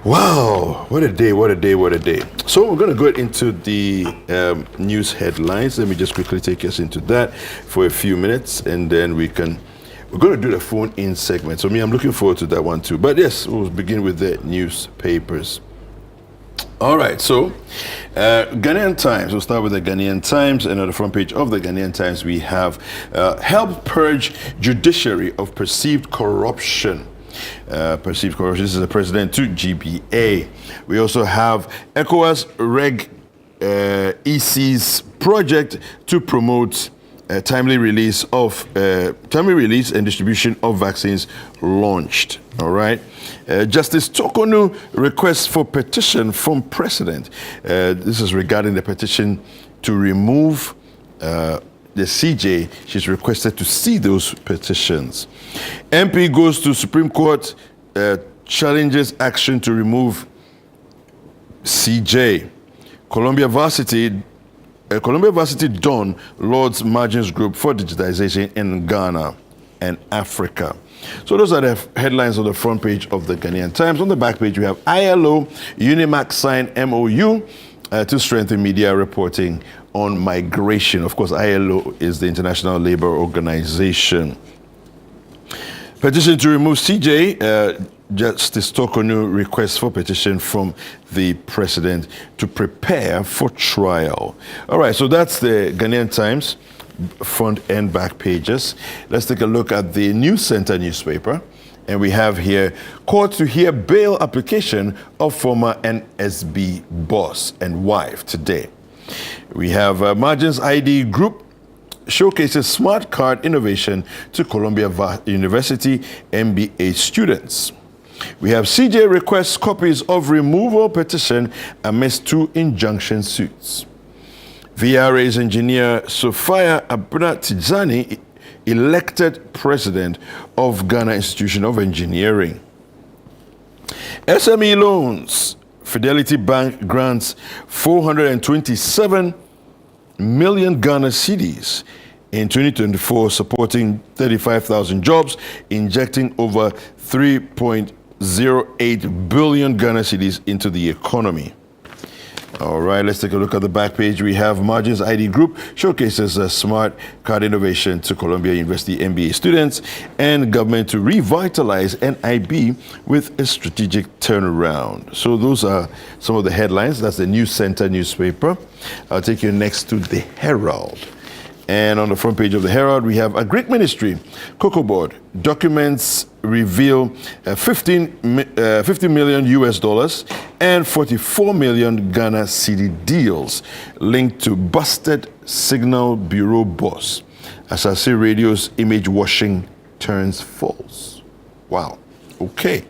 Wow, what a day, what a day, what a day. So we're going to go into the news headlines. Let me just quickly take us into that for a few minutes, and then we're going to do the phone-in segment. So I'm looking forward to that one too. But yes, we'll begin with the newspapers. All right, so Ghanaian Times. We'll start with the Ghanaian Times, and on the front page of the Ghanaian Times, we have help purge judiciary of perceived corruption. This is the president to GBA. We also have ECOWAS Reg EC's project to promote timely release and distribution of vaccines launched. All right. Justice Tokonu requests for petition from president. This is regarding the petition to remove the CJ. She's requested to see those petitions. MP goes to Supreme Court, challenges action to remove CJ. Columbia Varsity Dawn Lord's Margins Group for digitization in Ghana and Africa. So those are the headlines on the front page of the Ghanaian Times. On the back page, we have ILO, UNIMAC signed MOU to strengthen media reporting on migration. Of course, ILO is the International Labour Organization. Petition to remove CJ, Justice Tokonu requests for petition from the president to prepare for trial. All right, so that's the Ghanaian Times front and back pages. Let's take a look at the News Center newspaper. And we have here, court to hear bail application of former NSB boss and wife today. We have Margins ID Group showcases smart card innovation to Columbia University MBA students. We have CJ requests copies of removal petition amidst 2 injunction suits. VRA's engineer Sophia Abuna Tijani elected president of Ghana Institution of Engineering. SME loans. Fidelity Bank grants 427 million Ghana cedis in 2024, supporting 35,000 jobs, injecting over 3.08 billion Ghana cedis into the economy. All right, let's take a look at the back page. We have Margins ID Group showcases a smart card innovation to Columbia University MBA students and government to revitalize NIB with a strategic turnaround. So those are some of the headlines. That's the News Center newspaper. I'll take you next to the Herald. And on the front page of the Herald, we have a Greek ministry, Cocoa Board, documents reveal 50 million US dollars and 44 million Ghana cedi deals linked to busted Signal Bureau boss. Asase Radio's image washing turns false. Wow. Okay.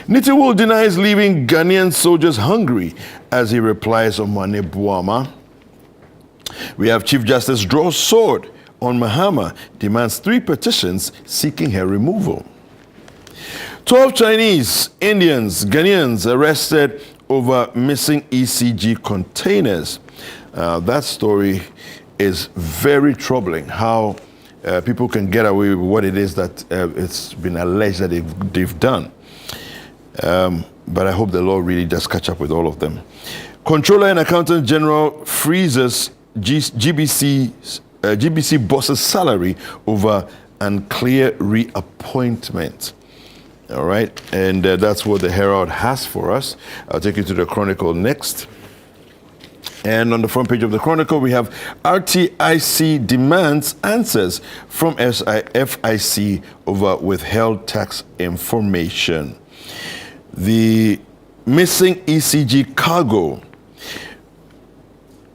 Nitiwul denies leaving Ghanaian soldiers hungry as he replies on Mane Buama. We have Chief Justice draws sword on Mahama, demands 3 petitions seeking her removal. 12 Chinese, Indians, Ghanaians arrested over missing ECG containers. That story is very troubling, how people can get away with what it is that it's been alleged that they've done. But I hope the law really does catch up with all of them. Controller and Accountant General freezes GBC boss's salary over unclear reappointment. All right, and that's what the Herald has for us. I'll take you to the Chronicle next. And on the front page of the Chronicle, we have RTIC demands answers from FIC over withheld tax information. The missing ECG cargo.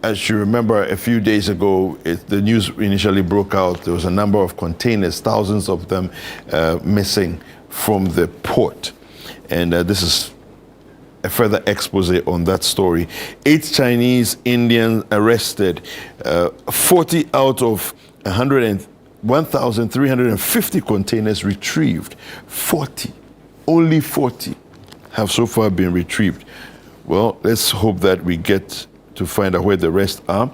As you remember, a few days ago, the news initially broke out. There was a number of containers, thousands of them missing from the port. And this is a further expose on that story. 8 Chinese Indians arrested, 40 out of 1,350 containers retrieved. 40, only 40 have so far been retrieved. Well, let's hope that we get to find out where the rest are.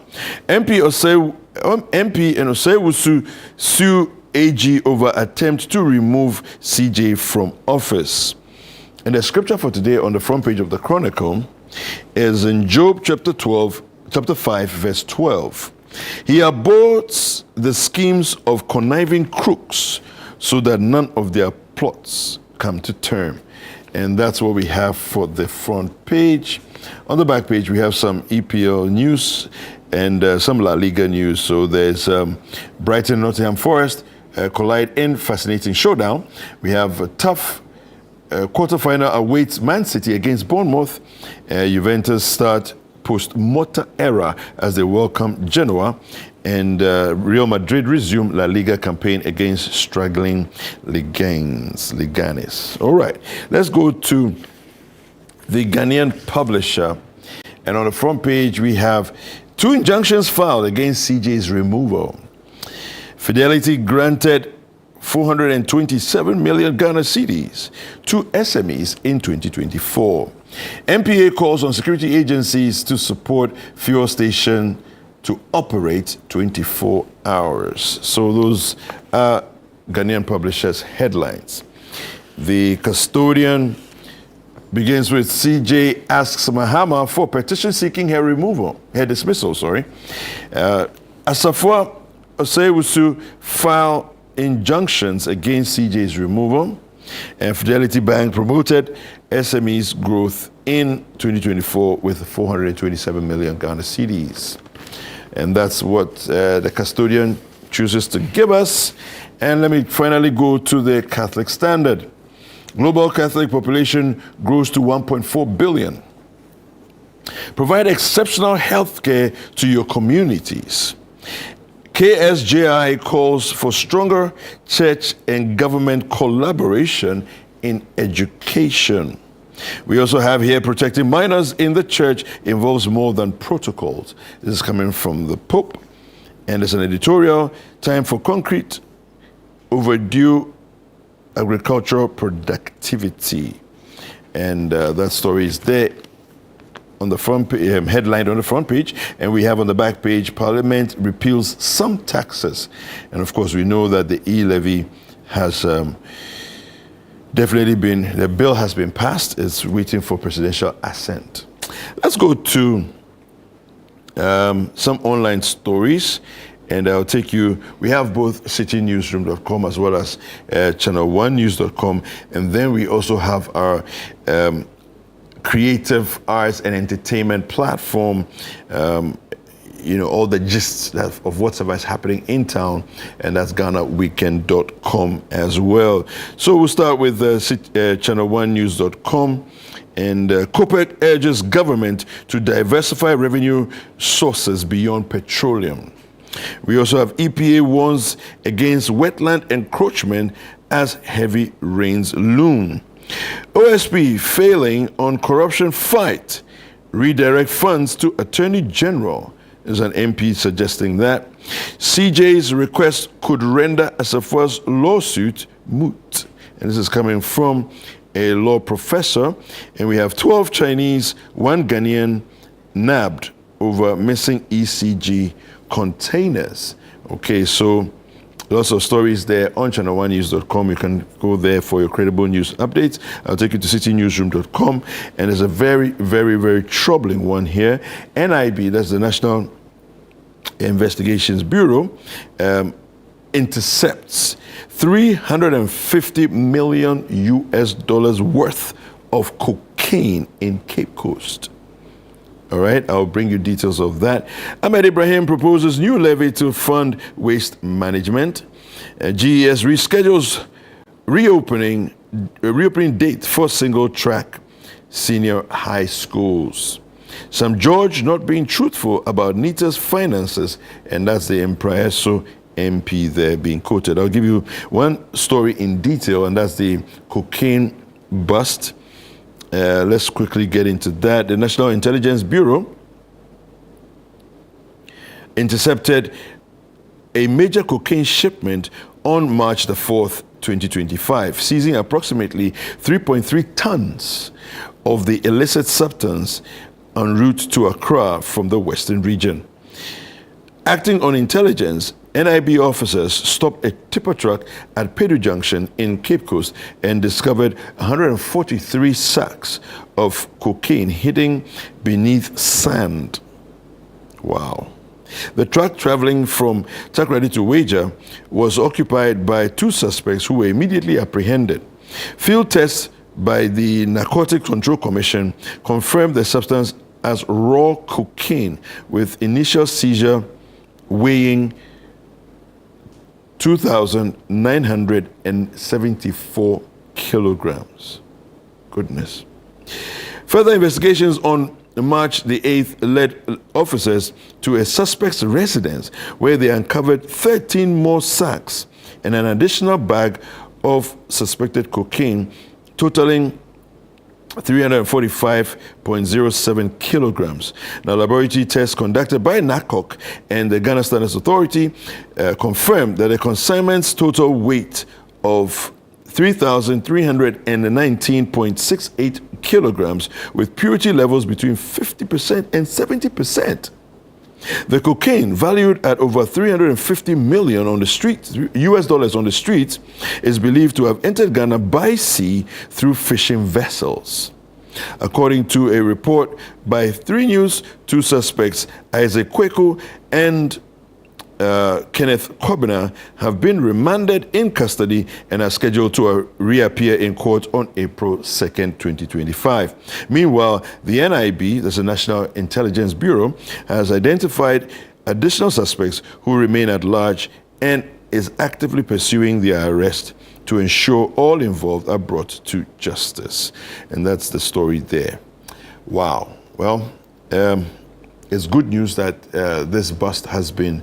MP and Osei sue AG over attempt to remove CJ from office. And the scripture for today on the front page of the Chronicle is in Job chapter 5, verse 12. He aborts the schemes of conniving crooks so that none of their plots come to term. And that's what we have for the front page. On the back page, we have some EPL news and some La Liga news. So there's Brighton Nottingham Forest collide in fascinating showdown. We have a tough quarterfinal awaits Man City against Bournemouth. Juventus start post-mortar era as they welcome Genoa. And Real Madrid resume La Liga campaign against struggling Leganes. All right, let's go to the Ghanaian Publisher. And on the front page, we have 2 injunctions filed against CJ's removal. Fidelity granted 427 million Ghana cedis to SMEs in 2024. MPA calls on security agencies to support fuel station to operate 24 hours. So those are Ghanaian Publishers headlines. The Custodian begins with CJ asks Mahama for petition seeking her dismissal. Asafo Oseiwusu file injunctions against CJ's removal. And Fidelity Bank promoted SMEs growth in 2024 with 427 million Ghana cedis. And that's what the Custodian chooses to give us. And let me finally go to the Catholic Standard. Global Catholic population grows to 1.4 billion. Provide exceptional health care to your communities. KSJI calls for stronger church and government collaboration in education. We also have here protecting minors in the church involves more than protocols. This is coming from the Pope, and there's an editorial, time for concrete, overdue agricultural productivity. And that story is there on the front headline on the front page, and we have on the back page, Parliament repeals some taxes. And of course, we know that the e-levy has the bill has been passed. It's waiting for presidential assent. Let's go to some online stories, and I'll take you. We have both citynewsroom.com as well as ChannelOneNews.com, and then we also have our creative arts and entertainment platform. All the gists of whatever is happening in town, and that's GhanaWeekend.com as well. So we'll start with ChannelOneNews.com. And COPEC urges government to diversify revenue sources beyond petroleum. We also have EPA warns against wetland encroachment as heavy rains loom. OSP failing on corruption fight, redirect funds to Attorney General. There's an MP suggesting that. CJ's request could render Asafua's lawsuit moot. And this is coming from a law professor. And we have 12 Chinese, 1 Ghanaian nabbed over missing ECG containers. Okay, so lots of stories there on ChannelOneNews.com. You can go there for your credible news updates. I'll take you to citynewsroom.com. And there's a very, very, very troubling one here. NIB, that's the National Investigations Bureau, intercepts $350 million worth of cocaine in Cape Coast. All right, I'll bring you details of that. Ahmed Ibrahim proposes new levy to fund waste management. GES reschedules reopening date for single-track senior high schools. Sam George not being truthful about NITA's finances, and that's the Imprieso MP there being quoted. I'll give you one story in detail, and that's the cocaine bust. Let's quickly get into that. The National Intelligence Bureau intercepted a major cocaine shipment on March the 4th, 2025, seizing approximately 3.3 tons of the illicit substance en route to Accra from the western region. Acting on intelligence, NIB officers stopped a tipper truck at Pedu Junction in Cape Coast and discovered 143 sacks of cocaine hidden beneath sand. Wow. The truck traveling from Takoradi to Wager was occupied by 2 suspects who were immediately apprehended. Field tests by the Narcotic Control Commission confirmed the substance as raw cocaine, with initial seizure weighing 2,974 kilograms. Goodness. Further investigations on March the 8th led officers to a suspect's residence where they uncovered 13 more sacks and an additional bag of suspected cocaine totaling 345.07 kilograms. Now, laboratory tests conducted by NACOC and the Ghana Standards Authority confirmed that the consignment's total weight of 3,319.68 kilograms with purity levels between 50% and 70%. The cocaine, valued at over 350 million on the streets, US dollars on the streets, is believed to have entered Ghana by sea through fishing vessels. According to a report by 3 News, 2 suspects, Isaac Kweku and Kenneth Kobina, have been remanded in custody and are scheduled to reappear in court on April 2nd, 2025. Meanwhile, the NIB, that's the National Intelligence Bureau, has identified additional suspects who remain at large and is actively pursuing their arrest to ensure all involved are brought to justice. And that's the story there. Wow. Well, it's good news that this bust has been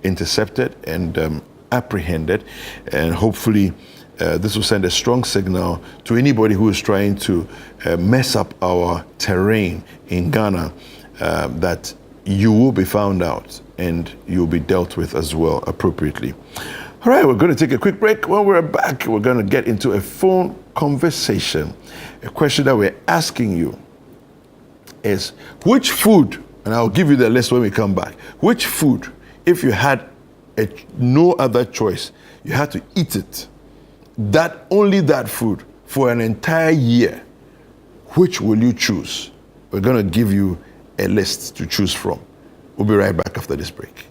intercepted and apprehended, and hopefully this will send a strong signal to anybody who is trying to mess up our terrain in Ghana, that you will be found out and you'll be dealt with as well appropriately. All right, we're going to take a quick break. When we're back, we're going to get into a phone conversation. A question that we're asking you is, which food, and I'll give you the list when we come back, which food, if you had no other choice, you had to eat it, only that food for an entire year, which will you choose? We're going to give you a list to choose from. We'll be right back after this break.